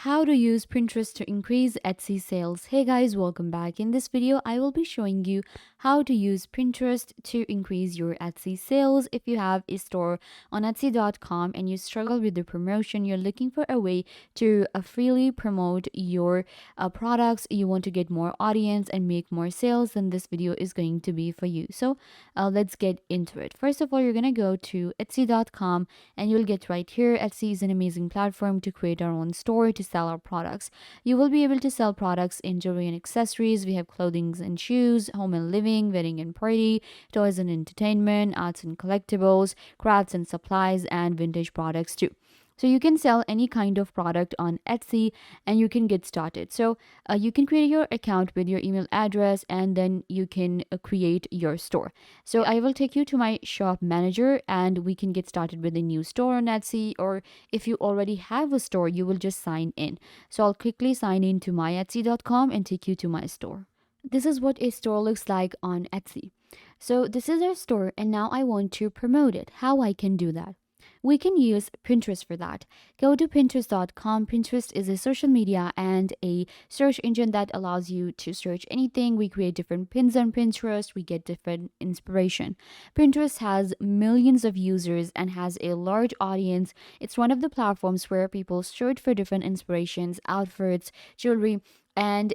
How to use Pinterest to increase Etsy sales. Hey guys, welcome back. In this video, I will be showing you how to use Pinterest to increase your Etsy sales. If you have a store on Etsy.com and you struggle with the promotion, you're looking for a way to freely promote your products, you want to get more audience and make more sales, then this video is going to be for you. So let's get into it. First of all, you're going to go to Etsy.com and you'll get right here. Etsy is an amazing platform to create our own store to sell our products. You will be able to sell products in jewelry and accessories. We have clothing and shoes, home and living, wedding and party, toys and entertainment, arts and collectibles, crafts and supplies, and vintage products too. So you can sell any kind of product on Etsy and you can get started. So you can create your account with your email address and then you can create your store. So I will take you to my shop manager and we can get started with a new store on Etsy, or if you already have a store, you will just sign in. So I'll quickly sign in to myetsy.com and take you to my store. This is what a store looks like on Etsy. So this is our store and now I want to promote it. How I can do that? We can use Pinterest for that. Go to Pinterest.com. Pinterest is a social media and a search engine that allows you to search anything. We create different pins on Pinterest. We get different inspiration. Pinterest has millions of users and has a large audience. It's one of the platforms where people search for different inspirations, outfits, jewelry, and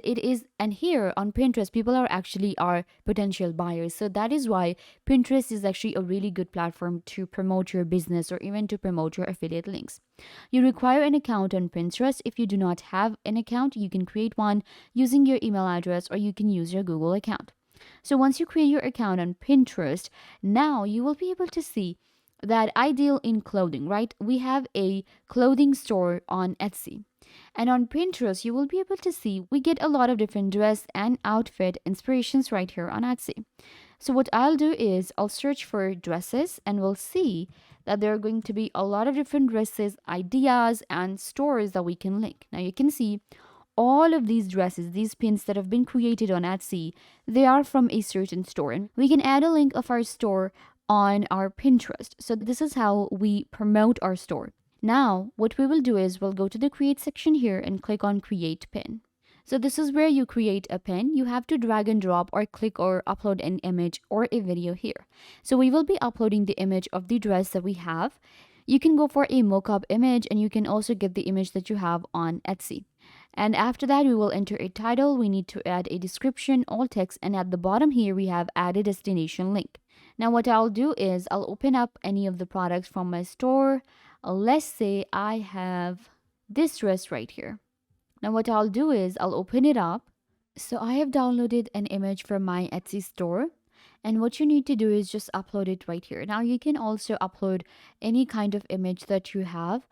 here on Pinterest people are actually our potential buyers. So that is why Pinterest is actually a really good platform to promote your business or even to promote your affiliate links. You require an account on Pinterest. If you do not have an account, you can create one using your email address or you can use your Google account. So once you create your account on Pinterest, now you will be able to see that I deal in clothing, right? We have a clothing store on Etsy. And on Pinterest, you will be able to see we get a lot of different dress and outfit inspirations right here on Etsy. So what I'll do is I'll search for dresses and we'll see that there are going to be a lot of different dresses, ideas, and stores that we can link. Now you can see all of these dresses, these pins that have been created on Etsy, they are from a certain store. And we can add a link of our store on our Pinterest. So this is how we promote our store. Now, what we will do is we'll go to the create section here and click on create pin. So this is where you create a pin. You have to drag and drop or click or upload an image or a video here. So we will be uploading the image of the dress that we have. You can go for a mockup image and you can also get the image that you have on Etsy. And after that, we will enter a title. We need to add a description, all text, and at the bottom here, we have add a destination link. Now, what I'll do is I'll open up any of the products from my store. Let's say I have this dress right here. Now, what I'll do is I'll open it up. So I have downloaded an image from my Etsy store. And what you need to do is just upload it right here. Now you can also upload any kind of image that you have,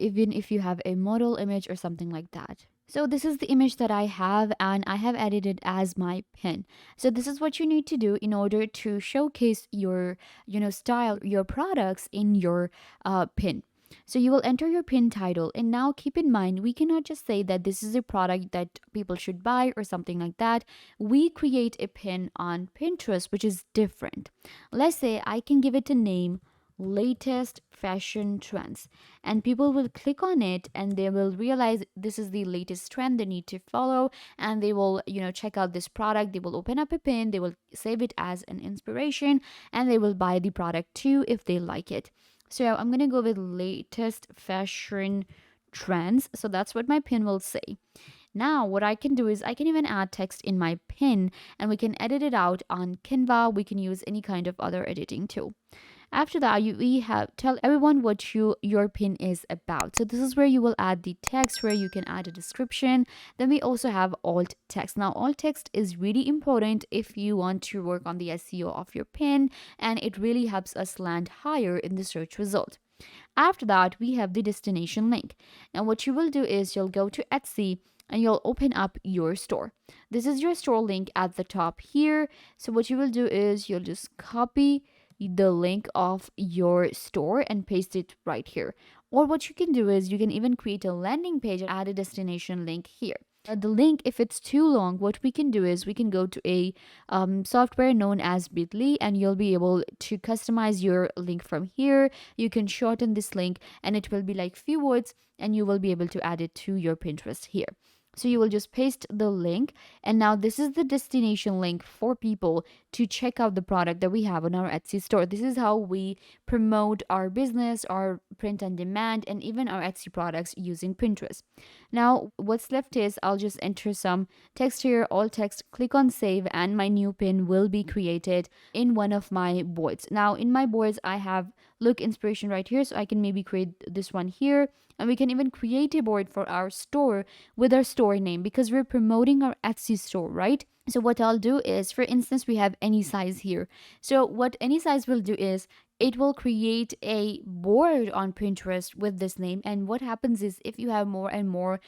even if you have a model image or something like that. So this is the image that I have and I have added it as my pin. So this is what you need to do in order to showcase your, style, your products in your pin. So you will enter your pin title, and now keep in mind we cannot just say that this is a product that people should buy or something like that. We create a pin on Pinterest which is different. Let's say I can give it a name, latest fashion trends, and people will click on it and they will realize this is the latest trend they need to follow, and they will check out this product. They will open up a pin, they will save it as an inspiration, and they will buy the product too if they like it. So I'm going to go with latest fashion trends. So that's what my pin will say. Now, what I can do is I can even add text in my pin and we can edit it out on Canva. We can use any kind of other editing tool. After that, we have tell everyone what your pin is about. So this is where you will add the text, where you can add a description. Then we also have alt text. Now, alt text is really important if you want to work on the SEO of your pin, and it really helps us land higher in the search result. After that, we have the destination link. Now, what you will do is you'll go to Etsy and you'll open up your store. This is your store link at the top here. So what you will do is you'll just copy the link of your store and paste it right here. Or what you can do is you can even create a landing page and add a destination link here. The link, if it's too long, what we can do is we can go to a software known as Bitly, and you'll be able to customize your link from here. You can shorten this link and it will be like few words, and you will be able to add it to your Pinterest here. So you will just paste the link, and now this is the destination link for people to check out the product that we have on our Etsy store. This is how we promote our business, our print on demand, and even our Etsy products using Pinterest. Now, what's left is I'll just enter some text here, all text, click on save, and my new pin will be created in one of my boards. Now, in my boards, I have look inspiration right here, so I can maybe create this one here. And we can even create a board for our store with our store name, because we're promoting our Etsy store, right? So what I'll do is, for instance, we have any size here. So what any size will do is it will create a board on Pinterest with this name. And what happens is, if you have more and more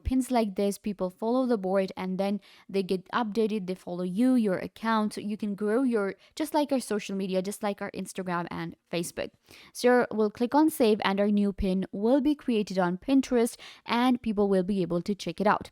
pins like this, people follow the board and then they get updated, they follow you, your account, so you can grow your, just like our social media, just like our Instagram and Facebook. So we'll click on save, and our new pin will be created on Pinterest and people will be able to check it out.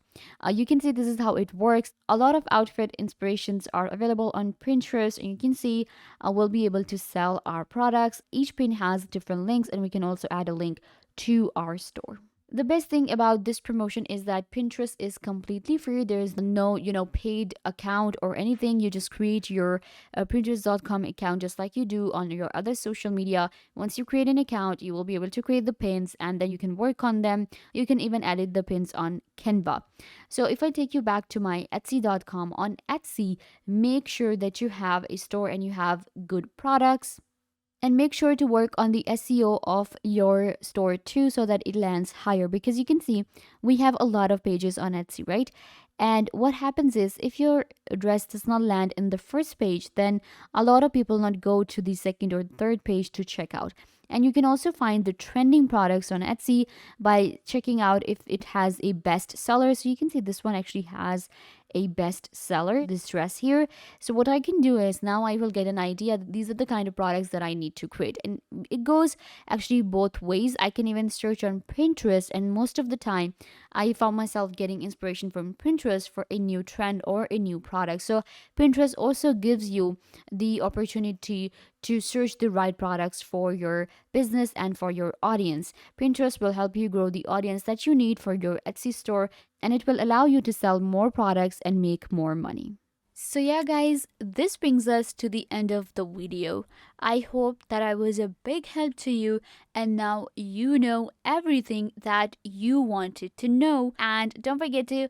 You can see this is how it works. A lot of outfit inspirations are available on Pinterest, and you can see we'll be able to sell our products. Each pin has different links, and we can also add a link to our store. The best thing about this promotion is that Pinterest is completely free. There's no, paid account or anything. You just create your Pinterest.com account just like you do on your other social media. Once you create an account, you will be able to create the pins, and then you can work on them. You can even edit the pins on Canva. So if I take you back to my Etsy.com, on Etsy, make sure that you have a store and you have good products, and make sure to work on the SEO of your store too, so that it lands higher, because you can see we have a lot of pages on Etsy, right? And what happens is, if your address does not land in the first page, then a lot of people not go to the second or third page to check out. And you can also find the trending products on Etsy by checking out if it has a best seller. So you can see this one actually has a best seller, this dress here. So what I can do is, now I will get an idea that these are the kind of products that I need to create. And it goes actually both ways. I can even search on Pinterest, and most of the time I found myself getting inspiration from Pinterest for a new trend or a new product. So Pinterest also gives you the opportunity to search the right products for your business and for your audience. Pinterest will help you grow the audience that you need for your Etsy store, and it will allow you to sell more products and make more money. So yeah guys, this brings us to the end of the video. I hope that I was a big help to you, and now you know everything that you wanted to know. And don't forget to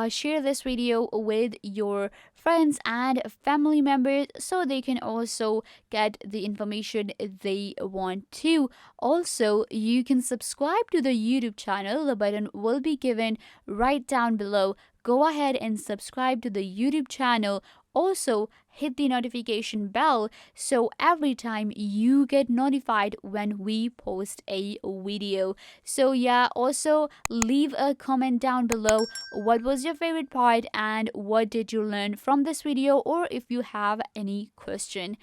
share this video with your friends and family members, so they can also get the information they want to. Also, you can subscribe to the YouTube channel. The button will be given right down below. Go ahead and subscribe to the YouTube channel. Also, hit the notification bell, so every time you get notified when we post a video. So yeah, also leave a comment down below. What was your favorite part, and what did you learn from this video, or if you have any question.